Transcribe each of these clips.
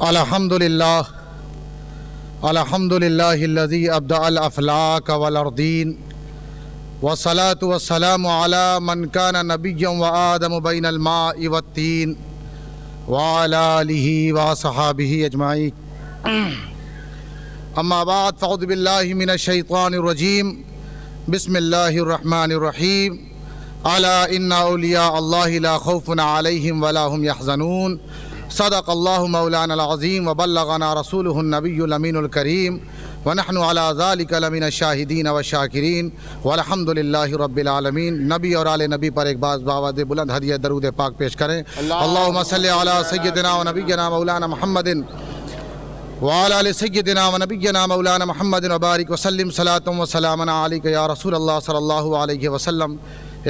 الحمدللہ الذی ابدع الافلاک والارضین والصلاة والسلام علی من کان نبیا وآدم بین الماء والتین وعلی آلہ وصحابہ اجمعین اما بعد فاعوذ باللہ من الشیطان الرجیم بسم اللہ الرحمن الرحیم الا ان اولیاء اللہ لا خوف علیہم ولا هم يحزنون صدق اللہ مولانا العظیم وبلغنا رسولہ النبی الامین الکریم ونحن علی ذلک لمن الشاہدین والشاکرین والحمد للہ رب العالمین۔ نبی اور آل نبی پر ایک باز باواد بلند ہدیہ درود پاک پیش کریں۔ اللہم صلی علی سیدنا و نبینا مولانا محمد وعلی آل سیدنا و نبینا مولانا محمد وبارک وسلم صلاۃ و سلام علیک یا رسول اللہ صلی اللہ علیہ وسلم۔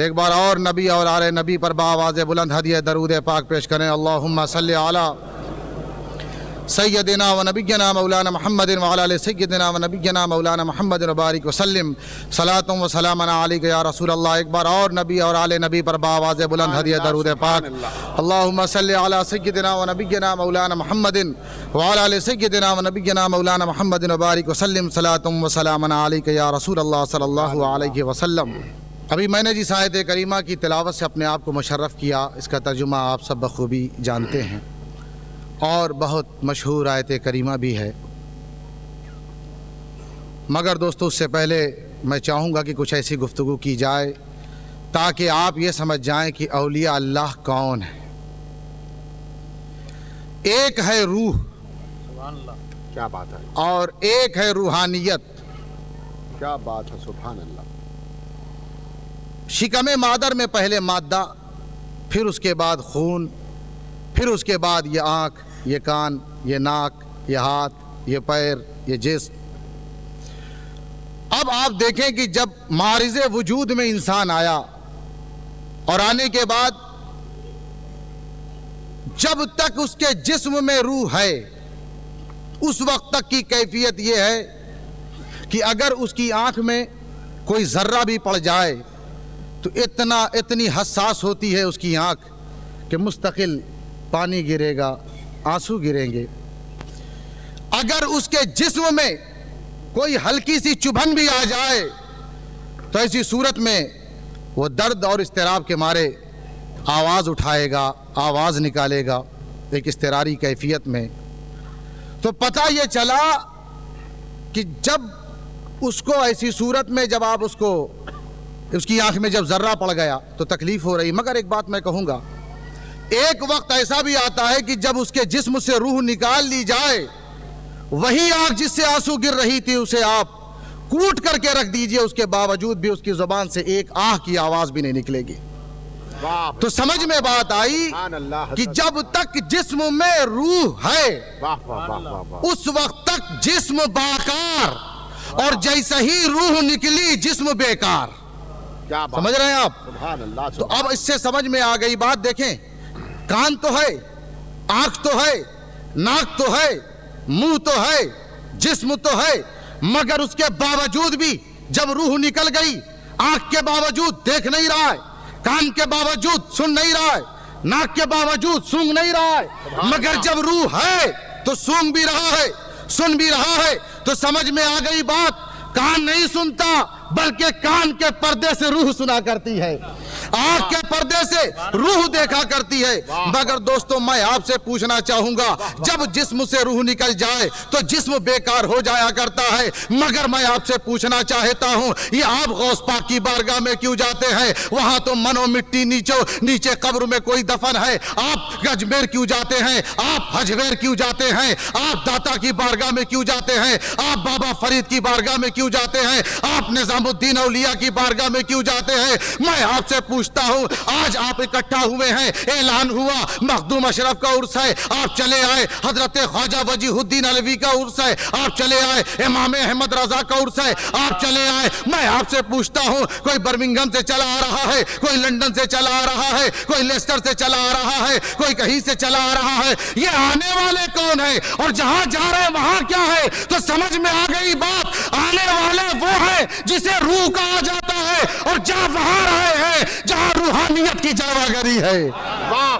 ایک بار اور نبی اور آل نبی پر بآواز بلند ہدیہ درود پاک پیش کریں۔ اللہم صلی علی سیدنا و نبینا مولانا محمد وعلی آل سیدنا و نبینا مولانا محمد وبارک وسلم صلاۃ و سلام علیک یا رسول اللہ۔ ایک بار اور نبی اور آل نبی پر بآواز بلند ہدیہ درود پاک۔ اللہم صلی علی سیدنا و نبینا مولانا محمد وعلی آل سیدنا و نبینا مولانا محمد وبارک وسلم صلاۃ و سلام علیک یا رسول اللہ صلی اللہ علیہ وسلم۔ ابھی میں نے جس آیت کریمہ کی تلاوت سے اپنے آپ کو مشرف کیا، اس کا ترجمہ آپ سب بخوبی جانتے ہیں اور بہت مشہور آیت کریمہ بھی ہے، مگر دوستو اس سے پہلے میں چاہوں گا کہ کچھ ایسی گفتگو کی جائے تاکہ آپ یہ سمجھ جائیں کہ اولیاء اللہ کون ہے۔ ایک ہے روح، سبحان اللہ، کیا بات ہے، اور ایک ہے روحانیت، کیا بات ہے، سبحان اللہ۔ شکم مادر میں پہلے مادہ، پھر اس کے بعد خون، پھر اس کے بعد یہ آنکھ، یہ کان، یہ ناک، یہ ہاتھ، یہ پیر، یہ جسم۔ اب آپ دیکھیں کہ جب معرض وجود میں انسان آیا اور آنے کے بعد جب تک اس کے جسم میں روح ہے اس وقت تک کی کیفیت یہ ہے کہ اگر اس کی آنکھ میں کوئی ذرہ بھی پڑ جائے تو اتنی حساس ہوتی ہے اس کی آنکھ کہ مستقل پانی گرے گا، آنسو گریں گے۔ اگر اس کے جسم میں کوئی ہلکی سی چبھن بھی آ جائے تو ایسی صورت میں وہ درد اور اضطراب کے مارے آواز اٹھائے گا، آواز نکالے گا ایک اضطراری کیفیت میں۔ تو پتہ یہ چلا کہ جب اس کو ایسی صورت میں جب آپ اس کی آنکھ میں جب ذرہ پڑ گیا تو تکلیف ہو رہی، مگر ایک بات میں کہوں گا، ایک وقت ایسا بھی آتا ہے کہ جب اس کے جسم سے روح نکال لی جائے، وہی آنکھ جس سے آنسو گر رہی تھی اسے آپ کوٹ کر کے رکھ دیجئے، اس کے باوجود بھی اس کی زبان سے ایک آہ کی آواز بھی نہیں نکلے گی۔ تو سمجھ میں بات آئی کہ جب تک جسم میں روح ہے اس وقت تک جسم باکار، اور جیسے ہی روح نکلی جسم بیکار۔ سمجھ رہے ہیں آپ؟ تو اب اس سے سمجھ میں آ گئی بات۔ دیکھیں، کان تو ہے، آنکھ تو ہے، ناک تو ہے، منہ تو ہے، جسم تو ہے، مگر اس کے باوجود بھی جب روح نکل گئی، آنکھ کے باوجود دیکھ نہیں رہا ہے، کان کے باوجود سن نہیں رہا ہے، ناک کے باوجود سونگ نہیں رہا ہے، مگر جب روح ہے تو سونگ بھی رہا ہے، سن بھی رہا ہے۔ تو سمجھ میں آ گئی بات، کان نہیں سنتا بلکہ کان کے پردے سے روح سنا کرتی ہے، آنکھ کے پردے سے روح دیکھا کرتی ہے۔ مگر دوستو میں آپ سے پوچھنا چاہوں گا، جب جسم سے روح نکل جائے تو جسم بیکار ہو جایا کرتا ہے، مگر میں آپ سے پوچھنا چاہتا ہوں، یہ آپ غوث پاک کی بارگاہ میں کیوں جاتے ہیں؟ وہاں تو منو مٹی نیچے قبر میں کوئی دفن ہے، آپ گجمیر کیوں جاتے ہیں؟ آپ حجویر کیوں جاتے ہیں؟ آپ داتا کی بارگاہ میں کیوں جاتے ہیں؟ آپ بابا فرید کی بارگاہ میں کیوں جاتے ہیں؟ آپ نظام الدین اولیاء کی بارگاہ میں کیوں جاتے ہیں؟ میں آپ سے پوچھتا ہوں، آج آپ اکٹھا ہوئے ہیں، اعلان ہوا مخدوم اشرف کا عرس ہے، آپ چلے آئے، حضرت خواجہ وجیہ الدین علوی کا عرس ہے، آپ چلے آئے، امام احمد رضا کا عرس ہے، آپ چلے آئے۔ میں آپ سے پوچھتا ہوں، کوئی برمنگھم سے چلا آ رہا ہے، کوئی لندن سے چلا آ رہا ہے، کوئی لیسٹر سے چلا آ رہا ہے، کوئی کہیں سے چلا آ رہا ہے، یہ آنے والے کون ہیں اور جہاں جا رہے ہیں وہاں کیا ہے؟ تو سمجھ میں آ گئی بات، آنے والے وہ ہیں جسے روح کہا جاتا ہے، اور جہاں وہاں رہے ہیں جہاں روحانیت کی جلوہ گری ہے۔ واہ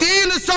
300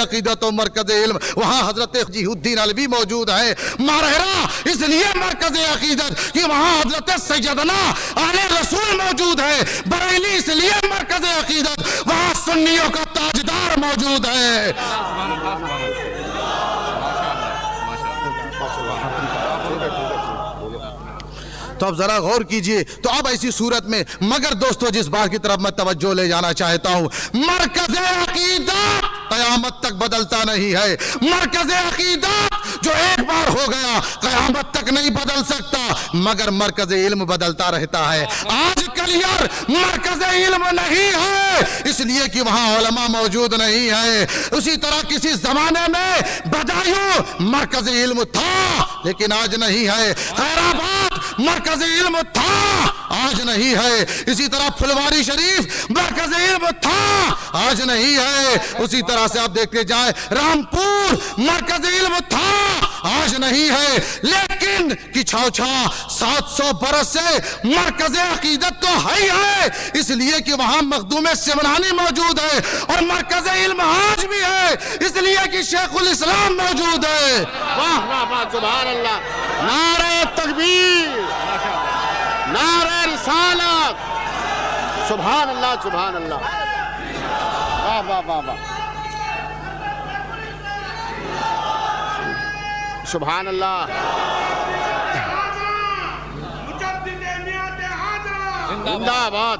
عقیدت و مرکز علم وہاں حضرت وجیہ الدین علوی موجود ہے. مارہرا اس لیے مرکز عقیدت کہ وہاں حضرت سیدنا آل رسول موجود ہے. بریلی اس لیے مرکز عقیدت وہاں سنیوں کا تاجدار موجود ہے. تو اب ذرا غور کیجئے. تو اب ایسی صورت میں مگر دوستو جس بات کی طرف میں توجہ لے جانا چاہتا ہوں, مرکز عقیدت قیامت تک بدلتا نہیں ہے. مرکز عقیدت جو ایک بار ہو گیا قیامت تک نہیں بدل سکتا, مگر مرکز علم بدلتا رہتا ہے. آج کل یار مرکز علم نہیں ہے اس لیے کہ وہاں علماء موجود نہیں ہے. اسی طرح کسی زمانے میں بدایوں مرکز علم تھا لیکن آج نہیں ہے. خیرآباد مرکز علم تھا آج نہیں ہے. اسی طرح پھلواری شریف مرکز علم تھا آج نہیں ہے. اسی طرح سے آپ دیکھتے جائیں رامپور مرکز علم تھا آج نہیں ہے. لیکن کی چھاؤ 700 برس سے مرکز عقیدت تو ہے اس لیے کہ وہاں مخدوم سمنانی موجود ہے, اور مرکز علم آج بھی ہے اس لیے کہ شیخ الاسلام موجود ہے. واہ واہ واہ سبحان اللہ. نعرہ تکبیر, نعرہ رسالت, سبحان اللہ سبحان اللہ. واہ واہ واہ واہ سبحان اللہ. زندہ آباد.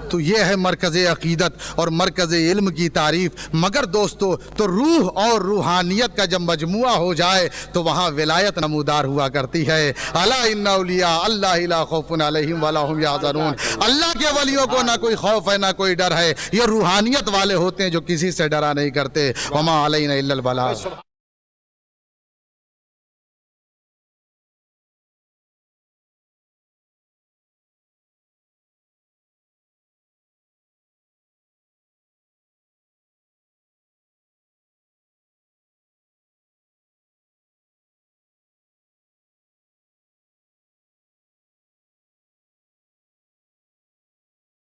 تو یہ ہے مرکز عقیدت اور مرکز علم کی تعریف. مگر دوستو تو روح اور روحانیت کا جب مجموعہ ہو جائے تو وہاں ولایت نمودار ہوا کرتی ہے. الا ان اولیاء اللہ لا خوف علیہم ولا هم یحزنون. اللہ کے ولیوں کو نہ کوئی خوف ہے نہ کوئی ڈر ہے. یہ روحانیت والے ہوتے ہیں جو کسی سے ڈرا نہیں کرتے. وما علینا الا البلاغ.